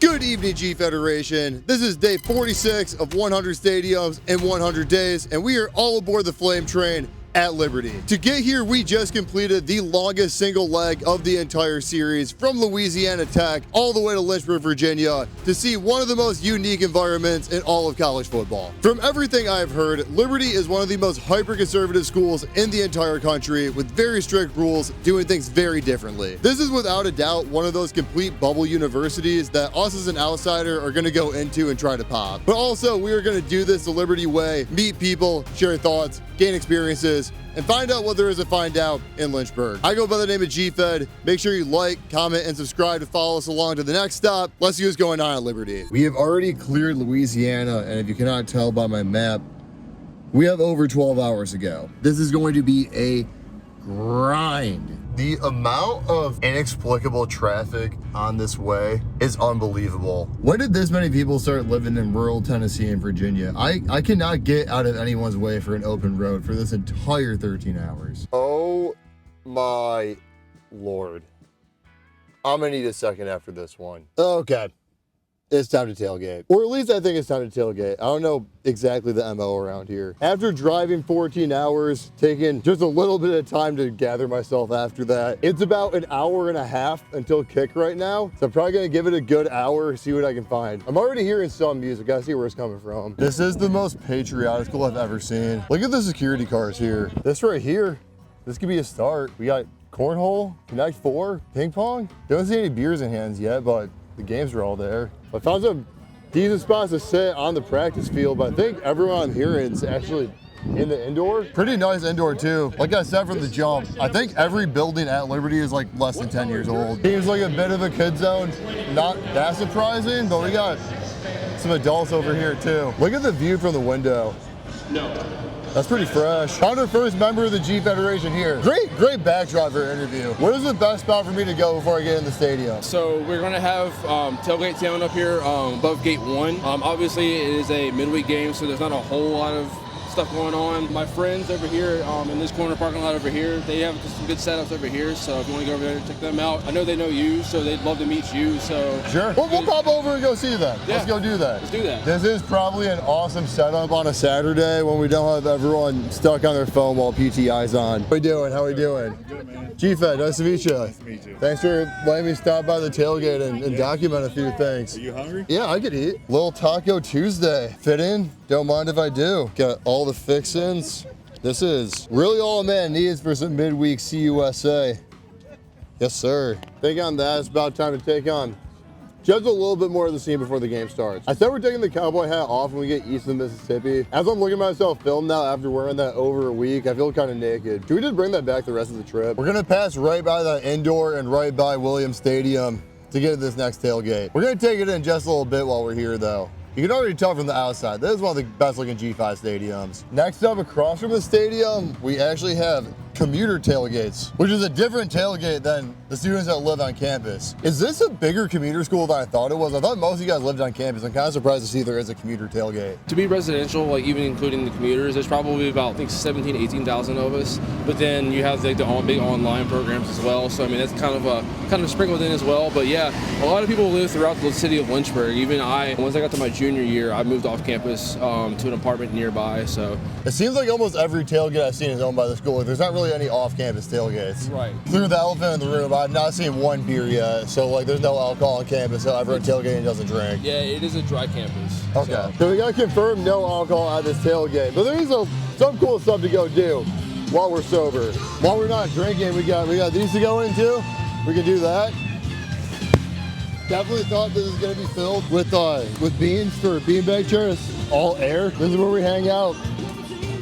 Good evening, G Federation. This is day 46 of 100 stadiums in 100 days, and we are all aboard the Flame Train at Liberty. To get here, we just completed the longest single leg of the entire series from Louisiana Tech all the way to Lynchburg, Virginia to see one of the most unique environments in all of college football. From everything I've heard, Liberty is one of the most hyper-conservative schools in the entire country with very strict rules, doing things very differently. This is without a doubt one of those complete bubble universities that us as an outsider are going to go into and try to pop. But also, we are going to do this the Liberty way, meet people, share thoughts, gain experiences, and find out what there is to find out in Lynchburg. I go by the name of G-Fed. Make sure you like, comment, and subscribe to follow us along to the next stop. Let's see what's going on at Liberty. We have already cleared Louisiana, and if you cannot tell by my map, we have over 12 hours to go. This is going to be a grind. The amount of inexplicable traffic on this way is unbelievable. When did this many people start living in rural Tennessee and Virginia? I cannot get out of anyone's way for an open road for this entire 13 hours. Oh my Lord. I'm gonna need a second after this one. Okay. It's time to tailgate. Or at least I think it's time to tailgate. I don't know exactly the MO around here. After driving 14 hours, taking just a little bit of time to gather myself after that, it's about an hour and a half until kick right now. So I'm probably gonna give it a good hour, see what I can find. I'm already hearing some music. I see where it's coming from. This is the most patriotic school I've ever seen. Look at the security cars here. This right here, this could be a start. We got cornhole, Connect 4, ping pong. Don't see any beers in hands yet, but the games are all there. I found some decent spots to sit on the practice field, but I think everyone I'm hearing is actually in the indoor. Pretty nice indoor too. Like I said from the jump, I think every building at Liberty is like less than 10 years old. Seems like a bit of a kid zone. Not that surprising, but we got some adults over here too. Look at the view from the window. No. That's pretty fresh. Found our first member of the G Federation here. Great backdrop for an interview. What is the best spot for me to go before I get in the stadium? So we're going to have tailgate down up here above gate 1. Obviously, it is a midweek game, so there's not a whole lot of stuff going on. My friends over here in this corner parking lot over here, they have some good setups over here, so if you want to go over there and check them out. I know they know you, so they'd love to meet you, so... Sure. We'll pop over and go see them. Yeah. Let's go do that. Let's do that. This is probably an awesome setup on a Saturday when we don't have everyone stuck on their phone while PTI's on. How we doing? How we doing? Good, man. G-Fed, nice to meet you. Nice to meet you. Thanks for letting me stop by the tailgate and document a few things. Are you hungry? Yeah, I could eat. Little Taco Tuesday. Fit in? Don't mind if I do. Got all the fixins. This is really all a man needs for some midweek CUSA. Yes, sir. Think on that. It's about time to take on just a little bit more of the scene before the game starts. I said we're taking the cowboy hat off when we get east of Mississippi. As I'm looking at myself film now after wearing that over a week, I feel kind of naked. Should we just bring that back the rest of the trip? We're gonna pass right by the indoor and right by Williams Stadium to get to this next tailgate. We're gonna take it in just a little bit while we're here though. You can already tell from the outside, this is one of the best looking G5 stadiums. Next up across from the stadium, we actually have commuter tailgates, which is a different tailgate than the students that live on campus. Is this a bigger commuter school than I thought it was? I thought most of you guys lived on campus. I'm kind of surprised to see there is a commuter tailgate. To be residential, like even including the commuters, there's probably about, I think, 17,000, 18,000 of us. But then you have like the big online programs as well. So I mean, that's kind of sprinkled in as well. But yeah, a lot of people live throughout the city of Lynchburg. Even once I got to my junior year, I moved off campus to an apartment nearby. So it seems like almost every tailgate I've seen is owned by the school. There's not really any off-campus tailgates. Right. Through the elephant in the room, I've not seen one beer yet. So like, there's no alcohol on campus. So everyone tailgating doesn't drink. Yeah, it is a dry campus. Okay. So we gotta confirm no alcohol at this tailgate. But there is some cool stuff to go do while we're sober. While we're not drinking, we got these to go into. We can do that. Definitely thought this is gonna be filled with beans for beanbag chairs. All air. This is where we hang out.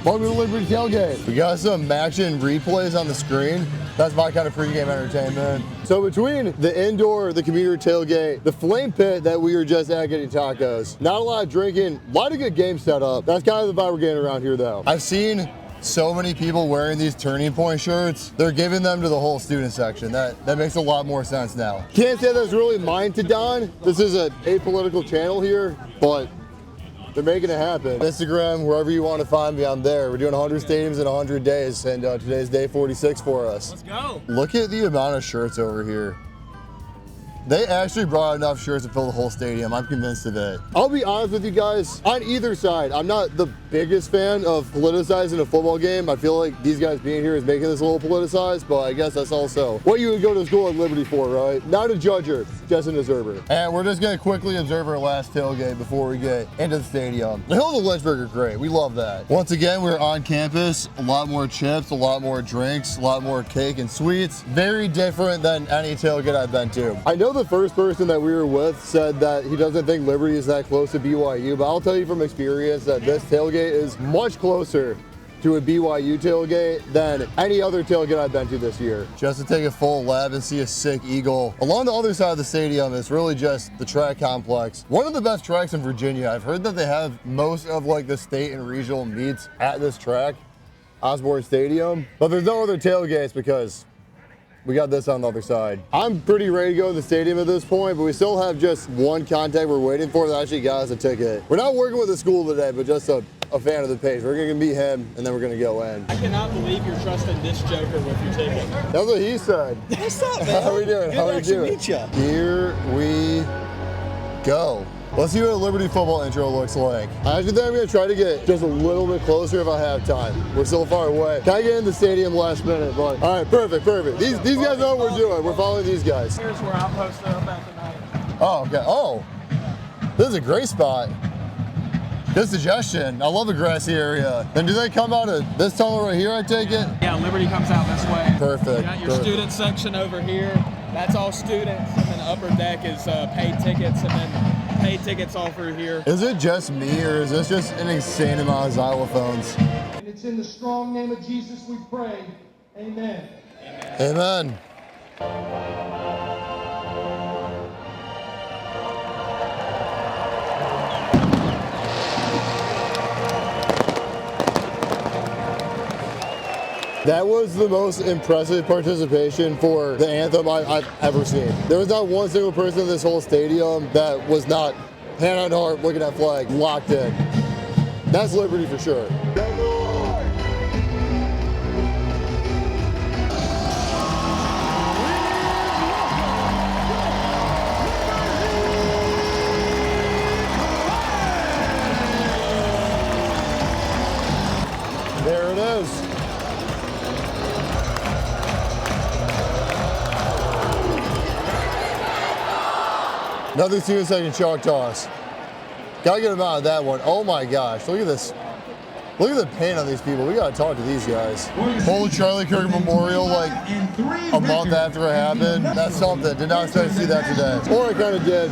Welcome to the Liberty Tailgate. We got some action replays on the screen. That's my kind of pregame entertainment. So between the indoor, the commuter tailgate, the flame pit that we were just at getting tacos, not a lot of drinking, a lot of good game set up. That's kind of the vibe we're getting around here though. I've seen so many people wearing these Turning Point shirts. They're giving them to the whole student section. That makes a lot more sense now. Can't say that's really mine to don. This is a apolitical channel here, but they're making it happen. Instagram, wherever you want to find me, I'm there. We're doing 100 stadiums in 100 days, and today's day 46 for us. Let's go. Look at the amount of shirts over here. They actually brought enough shirts to fill the whole stadium. I'm convinced of it. I'll be honest with you guys, on either side, I'm not the biggest fan of politicizing a football game. I feel like these guys being here is making this a little politicized, but I guess that's also what you would go to school at Liberty for, right? Not a judger, just an observer. And we're just gonna quickly observe our last tailgate before we get into the stadium. The Hills of Lynchburg are great, we love that. Once again, we're on campus, a lot more chips, a lot more drinks, a lot more cake and sweets. Very different than any tailgate I've been to. I know the first person that we were with said that he doesn't think Liberty is that close to BYU, but I'll tell you from experience that this tailgate is much closer to a BYU tailgate than any other tailgate I've been to this year. Just to take a full lap and see a sick eagle. Along the other side of the stadium is really just the track complex. One of the best tracks in Virginia. I've heard that they have most of like the state and regional meets at this track, Osborne Stadium, but there's no other tailgates because we got this on the other side. I'm pretty ready to go to the stadium at this point, but we still have just one contact we're waiting for that actually got us a ticket. We're not working with the school today, but just a fan of the page. We're gonna meet him and then we're gonna go in. I cannot believe you're trusting this joker with your ticket. That's what he said. What's up, man? How we doing? Good How we to doing? meet ya. Here we go. Let's see what a Liberty football intro looks like. I actually think I'm gonna try to get just a little bit closer if I have time. We're still far away. Can I get in the stadium last minute? But all right, perfect. These guys know what we're doing. We're following these guys. Here's where I'm posted up at tonight. Oh, okay. Oh, this is a great spot. Good suggestion. I love a grassy area. Then do they come out of this tunnel right here, I take it? Yeah, Liberty comes out this way. Perfect. You got your student section over here. That's all students. And then the upper deck is paid tickets. And then paid tickets all through here. Is it just me or is this just an insane amount of xylophones? And it's in the strong name of Jesus we pray. Amen. Amen. That was the most impressive participation for the anthem I've ever seen. There was not one single person in this whole stadium that was not hand on heart, looking at flag, locked in. That's Liberty for sure. There it is. Nothing serious like a chalk toss. Gotta get them out of that one. Oh my gosh, look at this. Look at the paint on these people. We gotta talk to these guys. Whole Charlie Kirk Memorial like a month after it happened. That's something. Did not expect to see that today. Or I kind of did.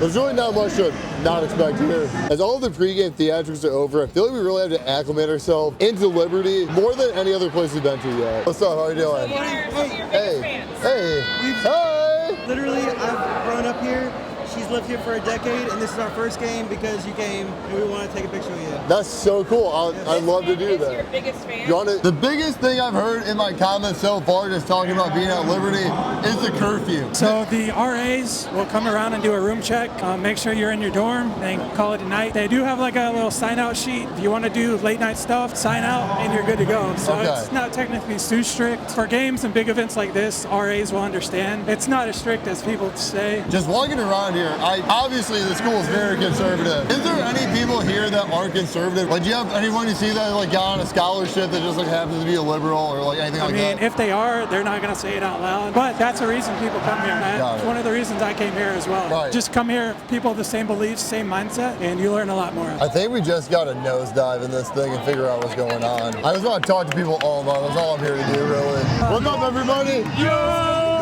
There's really not much to not expect here. As all of the pregame theatrics are over, I feel like we really have to acclimate ourselves into Liberty more than any other place we've been to yet. What's up? How are you doing? Hey. Hey. Literally, I've grown up here. She's lived here for a decade, and this is our first game because you came and we want to take a picture with you. That's so cool. I'd love to do that. Your biggest fan? The biggest thing I've heard in my comments so far, just talking about being at Liberty, is the curfew. So the RAs will come around and do a room check, make sure you're in your dorm, and call it a night. They do have like a little sign-out sheet. If you want to do late night stuff, sign out, and you're good to go. So It's not technically too strict. For games and big events like this, RAs will understand. It's not as strict as people say. Just walking around here, obviously the school is very conservative. Is there any people here that aren't conservative? Like, do you have anyone you see that like got on a scholarship that just like happens to be a liberal or like anything like that? I mean, if they are, they're not going to say it out loud. But that's the reason people come here. That's one of the reasons I came here as well. Right. Just come here, people with the same beliefs, same mindset, and you learn a lot more. I think we just got to nosedive in this thing and figure out what's going on. I just want to talk to people all about it. That's all I'm here to do, really. What's up, everybody? Yo!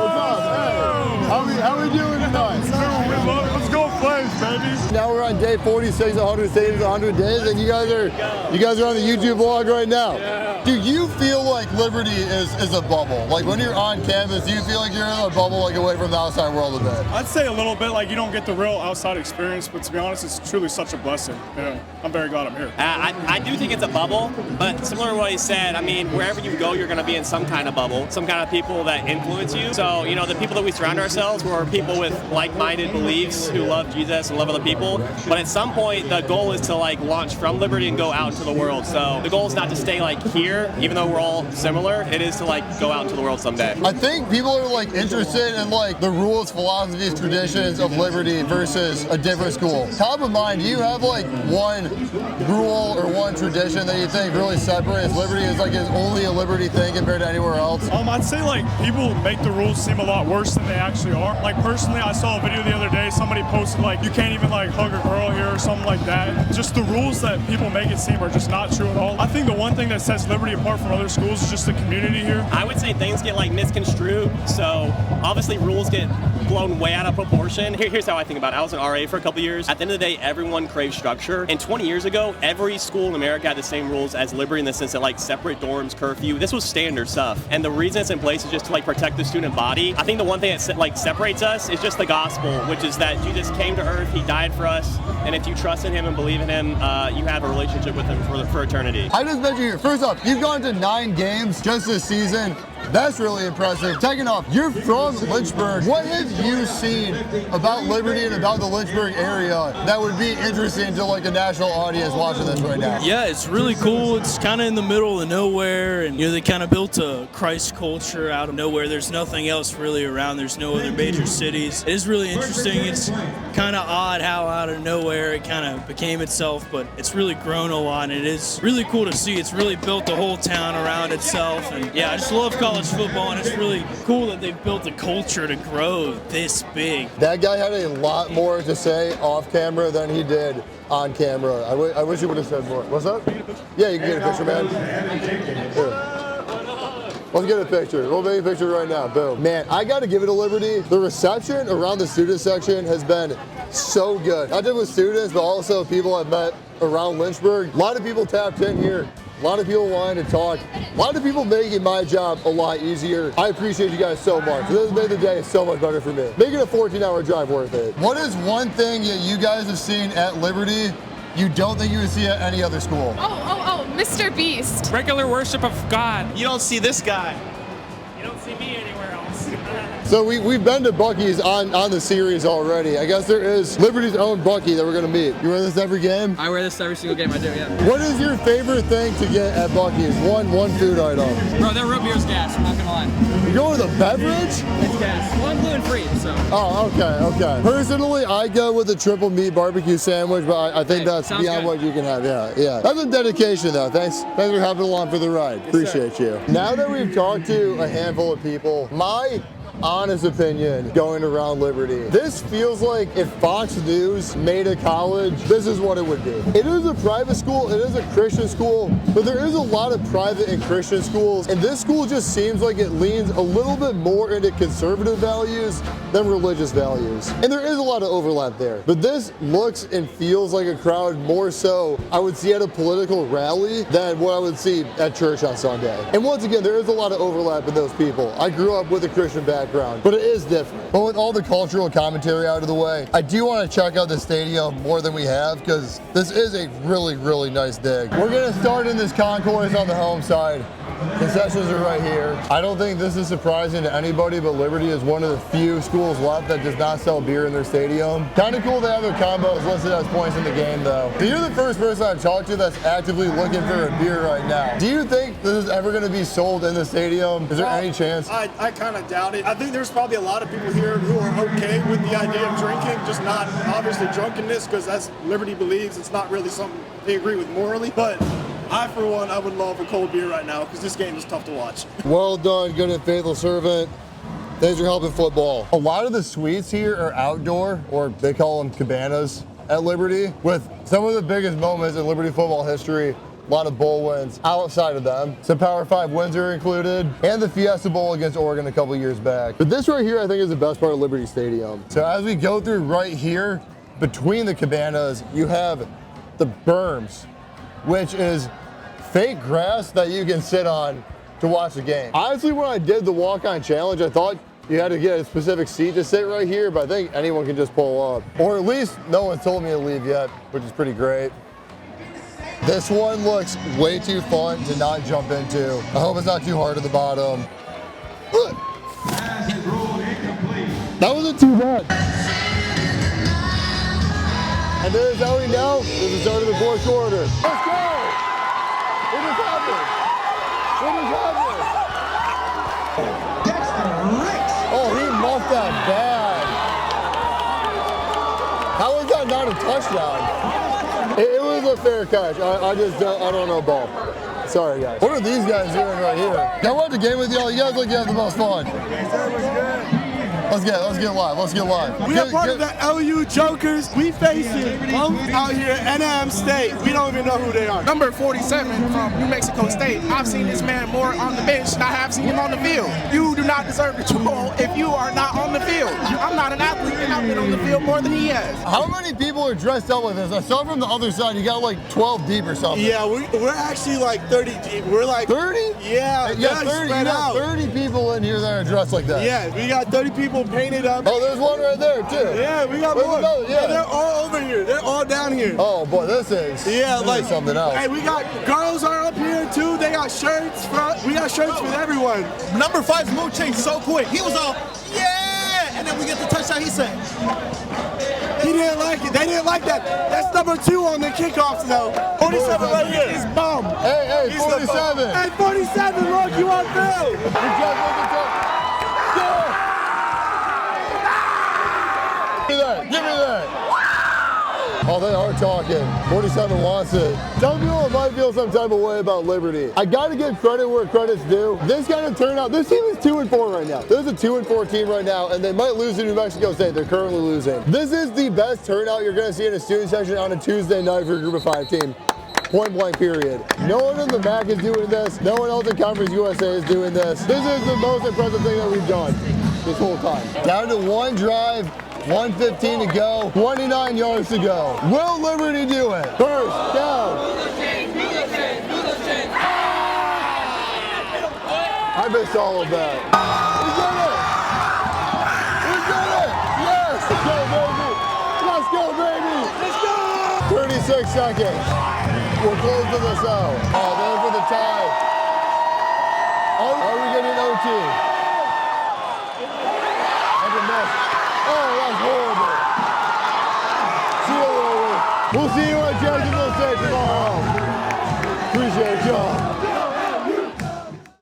What's up? Hey! How we doing tonight? Let's go Flames, baby. Now we're on day 46, 100 stadiums, 100 days, and you guys are on the YouTube vlog right now. Yeah. Do you feel like Liberty is a bubble? Like when you're on campus, do you feel like you're in a bubble, like away from the outside world a bit? I'd say a little bit, like you don't get the real outside experience, but to be honest, it's truly such a blessing. Yeah, I'm very glad I'm here. I do think it's a bubble, but similar to what he said, I mean, wherever you go, you're going to be in some kind of bubble, some kind of people that influence you. So, the people that we surround ourselves were people with like-minded beliefs who love Jesus and love of other people. But at some point, the goal is to like launch from Liberty and go out into the world. So the goal is not to stay like here, even though we're all similar. It is to like go out into the world someday. I think people are like interested in like the rules, philosophies, traditions of Liberty versus a different school. Top of mind, do you have like one rule or one tradition that you think really separates Liberty as like is only a Liberty thing compared to anywhere else? I'd say like people make the rules seem a lot worse than they actually are. Like personally, I saw a video the other day, somebody posted like you can't even like hug a girl here or something like that. Just the rules that people make it seem are just not true at all. I think the one thing that sets Liberty apart from other schools is just the community here. I would say things get like misconstrued, so obviously rules get blown way out of proportion. Here's how I think about it. I was an RA for a couple years. At the end of the day, everyone craves structure. And 20 years ago, every school in America had the same rules as Liberty in the sense that like separate dorms, curfew. This was standard stuff. And the reason it's in place is just to like protect the student body. I think the one thing that like separates us is just the gospel, which is that Jesus came to earth, he died for us, and if you trust in him and believe in him, you have a relationship with him for eternity. I just mentioned here, first off, you've gone to 9 games just this season. That's really impressive. Second off, you're from Lynchburg. What have you seen about Liberty and about the Lynchburg area that would be interesting to like a national audience watching this right now? Yeah, it's really cool. It's kind of in the middle of nowhere, and they kind of built a Christ culture out of nowhere. There's nothing else really around. There's no other major cities. It is really interesting. It's kind of odd how out of nowhere it kind of became itself, but it's really grown a lot, and it is really cool to see. It's really built the whole town around itself, and yeah, I just love college football, and it's really cool that they've built a culture to grow this big. That guy had a lot more to say off camera than he did on camera. I wish he would have said more. What's up? Yeah, you can get a picture, man. Here. Let's get a picture. We'll make a picture right now. Boom. Man, I got to give it to Liberty. The reception around the student section has been so good. Not just with students, but also people I've met around Lynchburg. A lot of people tapped in here. A lot of people wanting to talk. A lot of people making my job a lot easier. I appreciate you guys so much. This has made the day so much better for me. Making a 14-hour drive worth it. What is one thing that you guys have seen at Liberty you don't think you would see at any other school? Oh, Mr. Beast. Regular worship of God. You don't see this guy. You don't see me anywhere else. So we've been to Buc-ee's on the series already. I guess there is Liberty's own Buc-ee that we're gonna meet. You wear this every game? I wear this every single game I do, yeah. What is your favorite thing to get at Buc-ee's? One food item. Bro, their root beer's gas, I'm not gonna lie. You're going with a beverage? It's gas. Well, I'm gluten-free, so. Oh, okay. Personally, I go with a triple meat barbecue sandwich, but I think that's beyond what you can have. Yeah. That's a dedication, though. Thanks for hopping along for the ride. Appreciate you. Now that we've talked to a handful of people, my honest opinion going around Liberty, this feels like if Fox News made a college, this is what it would be. It is a private school, it is a Christian school, but there is a lot of private and Christian schools, and this school just seems like it leans a little bit more into conservative values than religious values. And there is a lot of overlap there, but this looks and feels like a crowd more so I would see at a political rally than what I would see at church on Sunday. And once again, there is a lot of overlap in those people. I grew up with a Christian background, but it is different. But with all the cultural commentary out of the way, I do want to check out the stadium more than we have because this is a really, really nice dig. We're gonna start in this concourse on the home side. Concessions are right here. I don't think this is surprising to anybody, but Liberty is one of the few schools left that does not sell beer in their stadium. Kind of cool to have their combos listed as points in the game, though. So you're the first person I've talked to that's actively looking for a beer right now. Do you think this is ever going to be sold in the stadium? Is there any chance? I kind of doubt it. I think there's probably a lot of people here who are okay with the idea of drinking, just not obviously drunkenness, because that's Liberty believes it's not really something they agree with morally. But I, for one, I would love a cold beer right now because this game is tough to watch. Well done, good and faithful servant. Thanks for helping football. A lot of the suites here are outdoor, or they call them cabanas at Liberty, with some of the biggest moments in Liberty football history. A lot of bowl wins outside of them. Some Power 5 wins are included, and the Fiesta Bowl against Oregon a couple years back. But this right here, I think, is the best part of Liberty Stadium. So as we go through right here, between the cabanas, you have the berms, which is fake grass that you can sit on to watch the game. Honestly, when I did the walk-on challenge, I thought you had to get a specific seat to sit right here, but I think anyone can just pull up. Or at least no one's told me to leave yet, which is pretty great. This one looks way too fun to not jump into. I hope it's not too hard at the bottom. That wasn't too bad. And this is how we know this is the start of the fourth quarter. Let's go! What just happened? What just happened? Oh, he muffed that bad. How was that not a touchdown? It was a fair catch. I don't know ball. Sorry, guys. What are these guys doing right here? I watched the game with y'all. You guys look like you have the most fun. Let's get live. Let's get live. We are part of the LU Jokers. We facing out here at Jax State. We don't even know who they are. Number 47 from New Mexico State. I've seen this man more on the bench than I have seen him on the field. You do not deserve the troll if you are not on the field. I'm not an athlete and I've been on the field more than he has. How many people are dressed up like this? I saw from the other side you got like 12 deep or something. Yeah, we're actually like 30 deep. We're like 30? Yeah, you got 30 people in here that are dressed like that. Yeah, we got 30 people painted up. Oh, there's one right there too. Yeah, we got more. Yeah, they're all over here. They're all down here. Oh boy, this is something else. Hey, we got girls are up here too. They got shirts. We got shirts with everyone. Number 5's move changed so quick. He was all, yeah, and then we get the touchdown. He said. He didn't like it. They didn't like that. That's number 2 on the kickoffs though. 47 right here. He's bum. Hey, 47. Hey, 47. Look, you on film. Give me that. Oh, they are talking. 47 wants it. Some people might feel some type of way about Liberty. I got to give credit where credit's due. This kind of turnout, this team is 2-4 right now. This is a 2-4 team right now, and they might lose to New Mexico State. They're currently losing. This is the best turnout you're going to see in a student section on a Tuesday night for a group of 5 team. Point blank period. No one in the MAC is doing this. No one else in Conference USA is doing this. This is the most impressive thing that we've done this whole time. Down to one drive. 1:15 to go, 29 yards to go. Will Liberty do it? First down. I missed all of that. We did it! We did it! Yes! Let's go, baby! Let's go, baby! Let's go! 36 seconds. We're close to this out. Oh, there for the tie. Are we getting OT? That's a mess. Oh, that's horrible. See you later. We'll see you at Jacksonville State tomorrow. Appreciate y'all.